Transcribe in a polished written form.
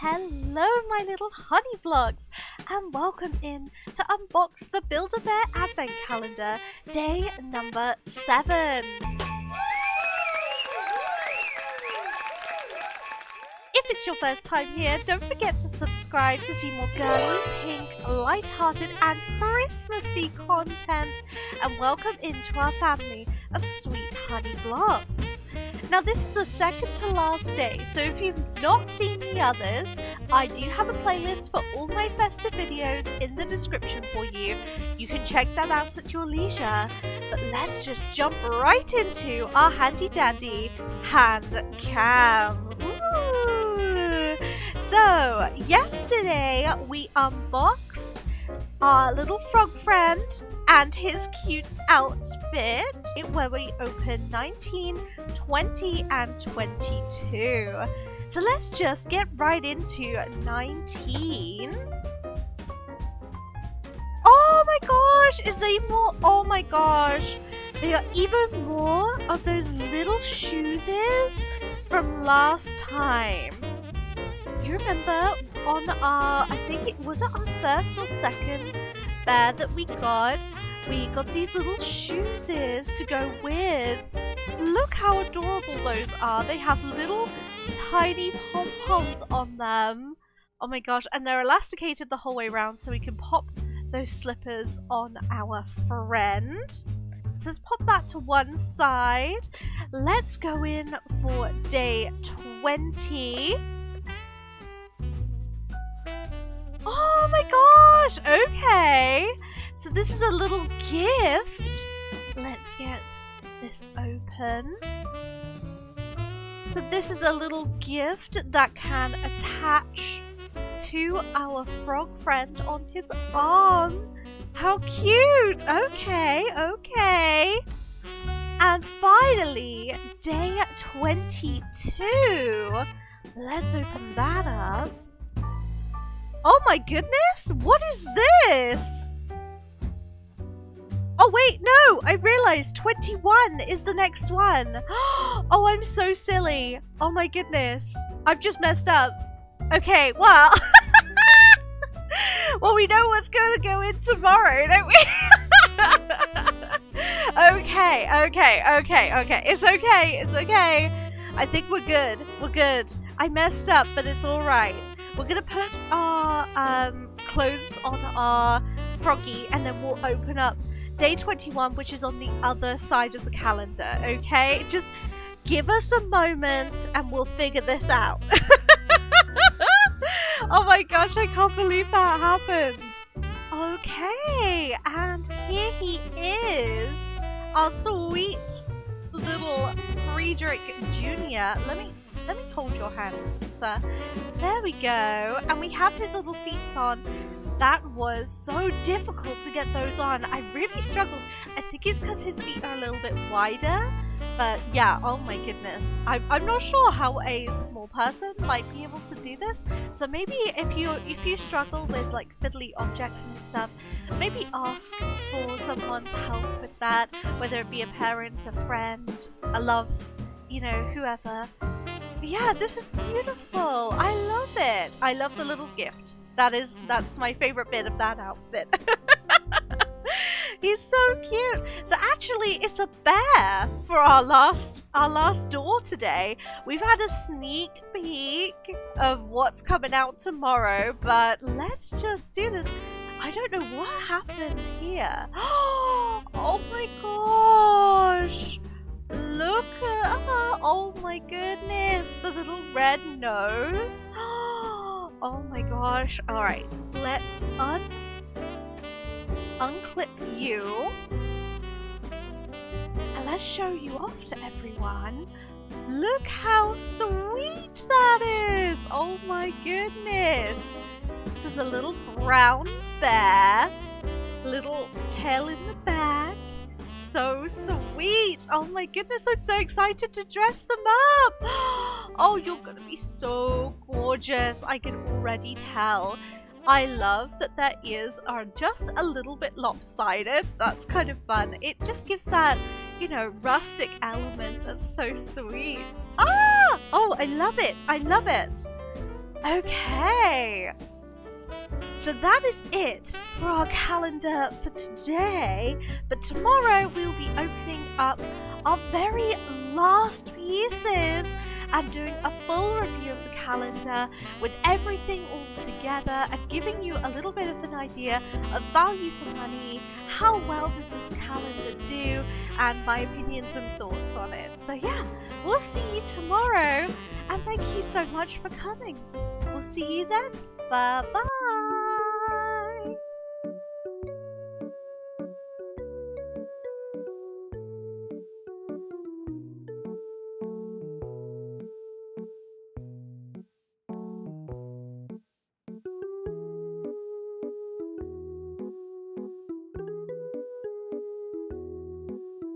Hello my little honey vlogs, and welcome in to unbox the Build-A-Bear Advent Calendar, day number 7. If it's your first time here, don't forget to subscribe to see more girly, pink, light-hearted and Christmassy content, and welcome into our family of sweet honey vlogs. Now this is the second to last day, so if you've not seen the others, I do have a playlist for all my festive videos in the description for you. You can check that out at your leisure. But let's just jump right into our handy dandy hand cam. Ooh. So yesterday we unboxed our little frog friend and his cute outfit, where we open 19, 20 and 22. So let's just get right into 19. Oh my gosh, is there more? Oh my gosh, there are even more of those little shoeses from last time. You remember on our, I think it was our first or second bear that we got these little shoeses to go with. Look how adorable those are. They have little tiny pom-poms on them. Oh my gosh, and they're elasticated the whole way around so we can pop those slippers on our friend. So let's pop that to one side. Let's go in for day 20. Oh my gosh, okay. So this is a little gift. Let's get this open. So this is a little gift that can attach to our frog friend on his arm. How cute! Okay, okay. And finally, day 22. Let's open that up. Oh my goodness! What is this? Oh wait, no! I realized 21 is the next one. Oh, I'm so silly. Oh my goodness. I've just messed up. Okay, well. Well, we know what's going to go in tomorrow, don't we? Okay. It's okay. It's okay. I think we're good. We're good. I messed up, but it's alright. We're going to put our clothes on our froggy, and then we'll open up day 21, which is on the other side of the calendar, okay? Just give us a moment and we'll figure this out. Oh my gosh, I can't believe that happened. Okay, and here he is, our sweet little Friedrich Jr. Let me hold your hand, sir. There we go. And we have his little feet on. That was so difficult to get those on. I really struggled. I think it's because his feet are a little bit wider. But yeah, oh my goodness. I'm not sure how a small person might be able to do this. So maybe if you struggle with like fiddly objects and stuff, maybe ask for someone's help with that. Whether it be a parent, a friend, a love, you know, whoever. But yeah, this is beautiful. I love it. I love the little gift. That's my favorite bit of that outfit. He's so cute. So actually, it's a bear for our last door today. We've had a sneak peek of what's coming out tomorrow, but let's just do this. I don't know what happened here. Oh my gosh. Look at her. Oh my goodness. The little red nose. Oh my gosh. Alright, let's unclip you. And let's show you off to everyone. Look how sweet that is. Oh my goodness. This is a little brown bear. Little tail in the back. So sweet. Oh my goodness, I'm so excited to dress them up. Oh, you're gonna be so gorgeous. I can already tell. I love that their ears are just a little bit lopsided. That's kind of fun. It just gives that, you know, rustic element that's so sweet. Ah! Oh, I love it. I love it. Okay. So that is it for our calendar for today, but tomorrow we'll be opening up our very last pieces and doing a full review of the calendar with everything all together and giving you a little bit of an idea of value for money, how well did this calendar do, and my opinions and thoughts on it. So yeah, we'll see you tomorrow, and thank you so much for coming. We'll see you then. Bye bye.